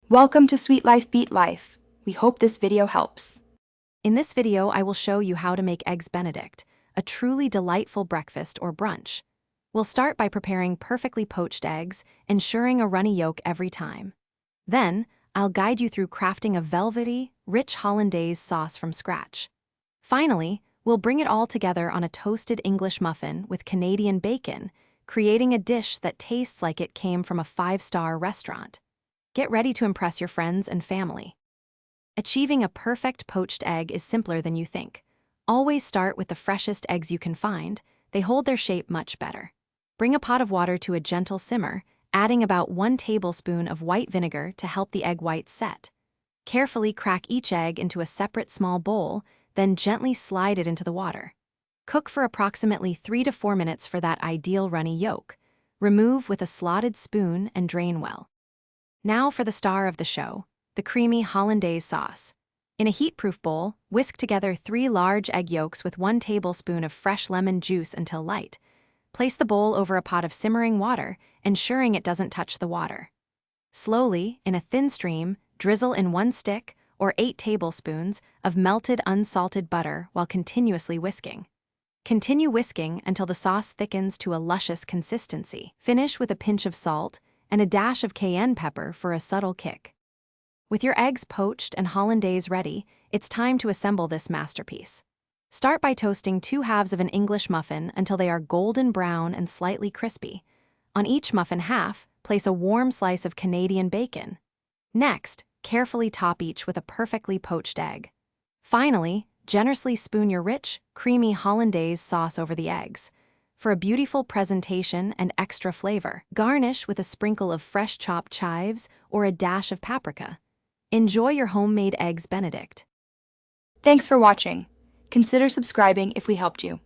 Welcome to Sweet Life Beat Life. We hope this video helps. In this video, I will show you how to make Eggs Benedict, a truly delightful breakfast or brunch. We'll start by preparing perfectly poached eggs, ensuring a runny yolk every time. Then, I'll guide you through crafting a velvety, rich Hollandaise sauce from scratch. Finally, we'll bring it all together on a toasted English muffin with Canadian bacon, creating a dish that tastes like it came from a five-star restaurant. Get ready to impress your friends and family. Achieving a perfect poached egg is simpler than you think. Always start with the freshest eggs you can find. They hold their shape much better. Bring a pot of water to a gentle simmer, adding about 1 tablespoon of white vinegar to help the egg whites set. Carefully crack each egg into a separate small bowl, then gently slide it into the water. Cook for approximately 3 to 4 minutes for that ideal runny yolk. Remove with a slotted spoon and drain well. Now for the star of the show, the creamy Hollandaise sauce. In a heat-proof bowl, whisk together 3 large egg yolks with 1 tablespoon of fresh lemon juice until light. Place the bowl over a pot of simmering water, ensuring it doesn't touch the water. Slowly, in a thin stream, drizzle in 1 stick or 8 tablespoons of melted unsalted butter while continuously whisking. Continue whisking until the sauce thickens to a luscious consistency. Finish with a pinch of salt and a dash of cayenne pepper for a subtle kick. With your eggs poached and Hollandaise ready, it's time to assemble this masterpiece. Start by toasting 2 halves of an English muffin until they are golden brown and slightly crispy. On each muffin half, place a warm slice of Canadian bacon. Next, carefully top each with a perfectly poached egg. Finally, generously spoon your rich, creamy Hollandaise sauce over the eggs. For a beautiful presentation and extra flavor, garnish with a sprinkle of fresh chopped chives or a dash of paprika. Enjoy your homemade Eggs Benedict. Thanks for watching. Consider subscribing if we helped you.